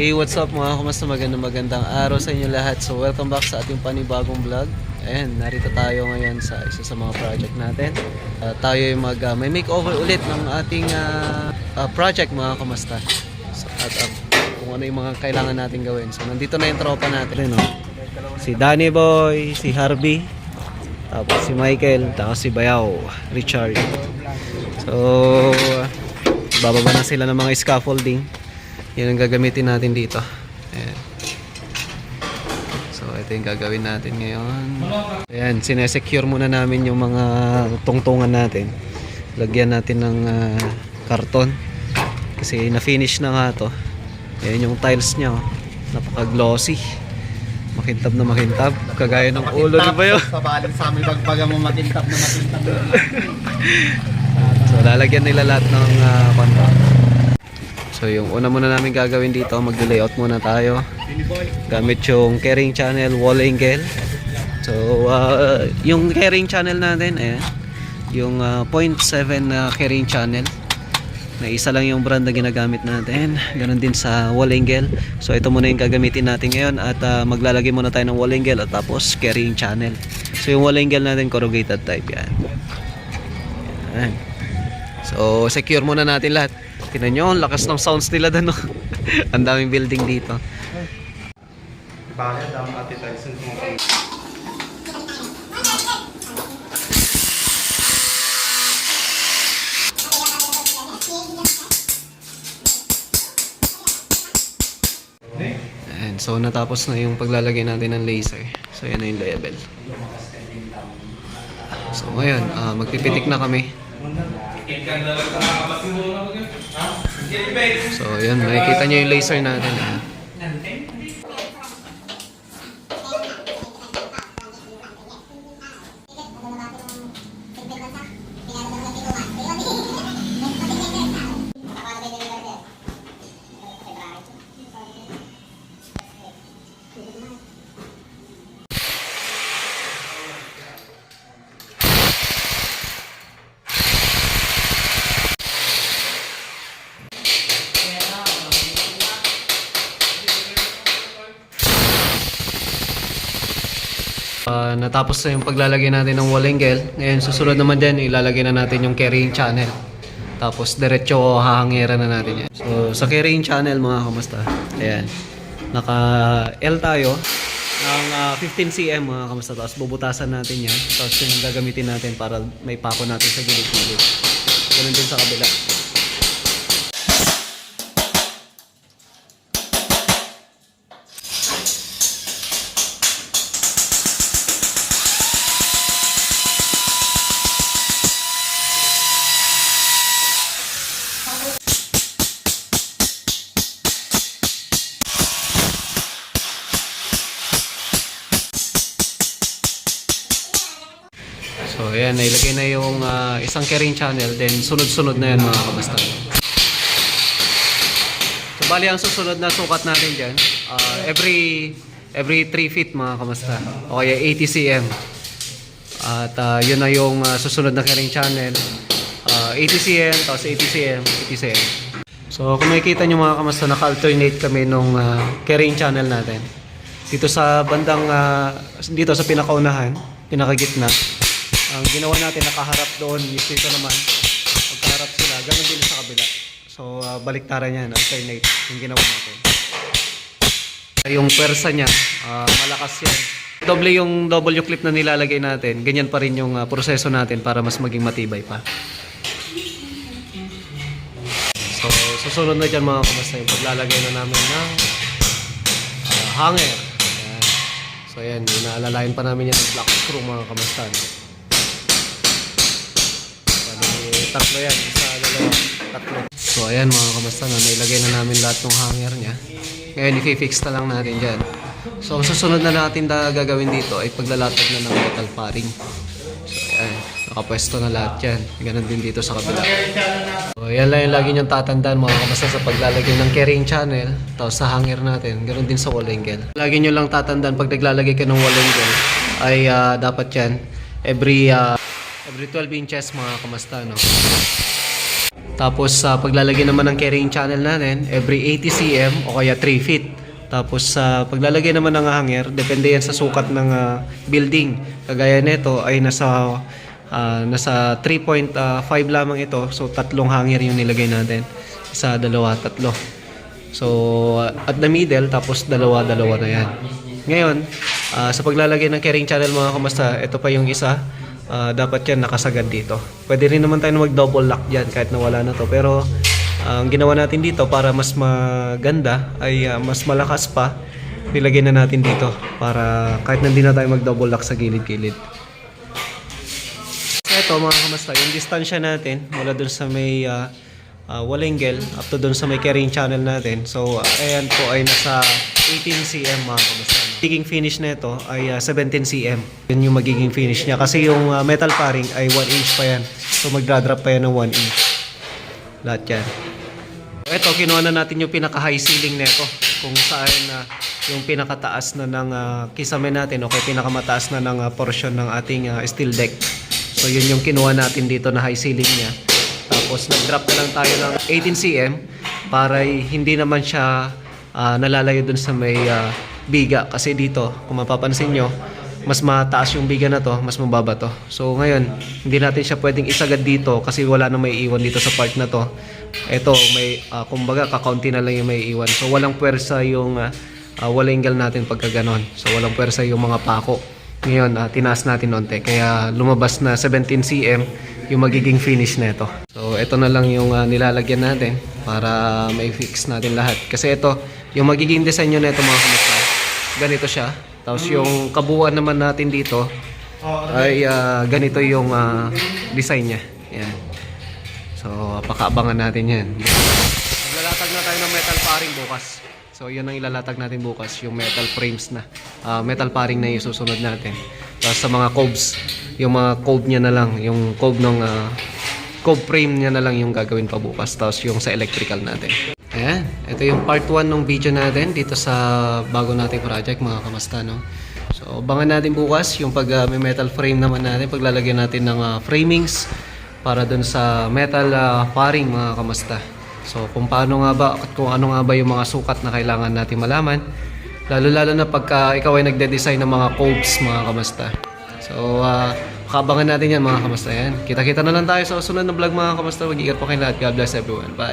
Hey, what's up mga kumusta? Magandang araw sa inyo lahat. So welcome back sa ating panibagong vlog. Ayan, narito tayo ngayon sa isa sa mga project natin. Tayo ay may makeover ulit ng ating project mga kumusta. So, at kung ano yung mga kailangan natin gawin. So nandito na yung tropa natin, no? Si Danny Boy, si Harvey, tapos si Michael, tapos si Bayaw, Richard. So bababa na sila ng mga scaffolding. Yan ang gagamitin natin dito. Ayan. So ito yung gagawin natin ngayon. Ayan, sinesecure muna namin yung mga tungtungan natin. Lagyan natin ng karton. Kasi na-finish na nga to. Ayan yung tiles nya, oh. Napaka-glossy. Makintab na makintab. Kagaya ng ulo ni Bayo. Sabalin sa amin bagbaga mo makintab na makintab. So lalagyan nila lahat ng konto. So yung una muna namin gagawin dito, mag-layout muna tayo gamit yung carrying channel, wall angle. So yung carrying channel natin, ayan, yung 0.7 carrying channel na isa lang yung brand na ginagamit natin. Ganon din sa wall angle. So ito muna yung gagamitin natin ngayon at maglalagay muna tayo ng wall angle at tapos carrying channel. So yung wall angle natin corrugated type yan. Ayan. So secure muna natin lahat. Tingnan nyo, ang lakas ng sounds nila doon, no? Ang daming building dito. Bakit ang Ate Tyson kumakamit? And so natapos na yung paglalagay natin ng laser. So yan na yung level. So ngayon, magpipitik na kami. So yun, makikita nyo yung laser natin. Natapos na yung paglalagay natin ng wall angle. Ngayon susunod naman dyan, ilalagay na natin yung carrying channel. Tapos diretso hahangiran na natin yan. So sa carrying channel mga kamusta, ayan, naka L tayo ng 15 cm mga kamusta. Tapos bubutasan natin yan. Tapos yun ang gagamitin natin para may pako natin sa gilid-gilid. Ganun din sa kabila. So ayan, nailagay na yung isang carrying channel, then sunod-sunod na yan mga kabasta. So bali ang susunod na sukat natin dyan, every 3 feet mga kabasta, o kaya 80 cm. At yun na yung susunod na carrying channel, 80 cm, tapos 80 cm, 80 cm. So kung makikita nyo mga kabasta, naka-alternate kami nung carrying channel natin. Dito sa bandang, dito sa pinakaunahan, pinakagitna, ang ginawa natin nakaharap doon, dito naman magkaharap sila, ganun din sa kabila. So baliktaran yan, alternate yung ginawa natin. Yung pwersa niya, malakas yan. Doble yung W clip na nilalagay natin, ganyan pa rin yung proseso natin para mas maging matibay pa. So susunod na dyan mga kamasta yung paglalagay na namin ng hanger. Ayan. So ayan, inaalalayan pa namin yan ng black screw mga kamasta. Tatlo yan, isa, dalawa, tatlo. So ayan mga kamusta na, nailagay na namin lahat ng hanger niya. Ngayon i-fix na lang natin dyan. So ang susunod na natin na gagawin dito ay paglalatag na ng metal paring. So ayan, nakapwesto na lahat yan. Ganun din dito sa kabila. So yan lang yung lagi niyong tatandaan mga kamusta sa paglalagay ng carrying channel. Tapos sa hanger natin, ganun din sa wall angle. Lagi niyo lang tatandaan pag naglalagay ka ng wall angle ay dapat yan every 12 inches mga kamusta, no? Tapos sa paglalagay naman ng carrying channel natin, every 80 cm o kaya 3 feet. Tapos sa paglalagay naman ng hanger, depende yan sa sukat ng building. Kagaya nito ay nasa 3.5 lamang ito. So tatlong hanger yung nilagay natin. Isa, dalawa, tatlo. So at the middle, tapos dalawa-dalawa na yan. Ngayon, sa paglalagay ng carrying channel mga kamusta, ito pa yung isa. Dapat yan nakasagad dito. Pwede rin naman tayo mag-double lock dyan kahit nawala na to. Pero ang ginawa natin dito para mas maganda ay mas malakas pa, nilagay na natin dito para kahit hindi na tayo mag-double lock sa gilid-gilid. So ito mga kamusta, yung distansya natin mula dun sa may walengel up to dun sa may carrying channel natin. So ayan po ay nasa 18 cm mga kamusta. Magiging finish na ito ay 17 cm. Yun yung magiging finish niya kasi yung metal paring ay 1 inch pa yan. So magdra-drop pa yan ng 1 inch. Lahat yan. Ito, kinuha na natin yung pinaka-high ceiling nito. Kung saan yung pinakataas na ng kisame natin o kaya pinakamataas na ng portion ng ating steel deck. So yun yung kinuha natin dito na high ceiling niya. Tapos nag-drop na lang tayo ng 18 cm para hindi naman siya nalalayo dun sa may biga. Kasi dito, kung mapapansin nyo, mas mataas yung biga na to, mas mababa to. So ngayon, hindi natin siya pwedeng isagad dito kasi wala na may iwan dito sa part na to. Ito, may kumbaga kakaunti na lang yung may iwan. So walang puwersa yung walengel natin pagka ganon. So walang puwersa yung mga pako. Ngayon, tinaas natin onte. Kaya lumabas na 17 cm yung magiging finish na ito. So ito na lang yung nilalagyan natin para mai-fix natin lahat. Kasi ito, yung magiging design nyo na ito mga kamusta. Ganito siya. Tapos yung kabuuan naman natin dito ay ganito yung design niya. Yan. So, pakaabangan natin yan. Maglalatag na tayo ng metal paring bukas. So, yun ang ilalatag natin bukas. Yung metal frames na. Metal paring na yung susunod natin. Tapos sa mga cobes, yung mga cobe niya na lang. Yung cobe ng cobe frame niya na lang yung gagawin pa bukas. Tapos yung sa electrical natin. Ayan, ito yung part 1 ng video natin dito sa bago nating project mga kamasta, no? So, abangan natin bukas yung pag may metal frame naman natin, paglalagyan natin ng framings para dun sa metal paring mga kamasta. So, kung paano nga ba at kung ano nga ba yung mga sukat na kailangan natin malaman, lalo-lalo na pagka ikaw ay nagde-design ng mga cobes mga kamasta. So, kabangan natin yan mga kamasta yan. Kita-kita na lang tayo sa susunod na vlog mga kamasta. Mag-iingat po kayo lahat. God bless everyone. Bye!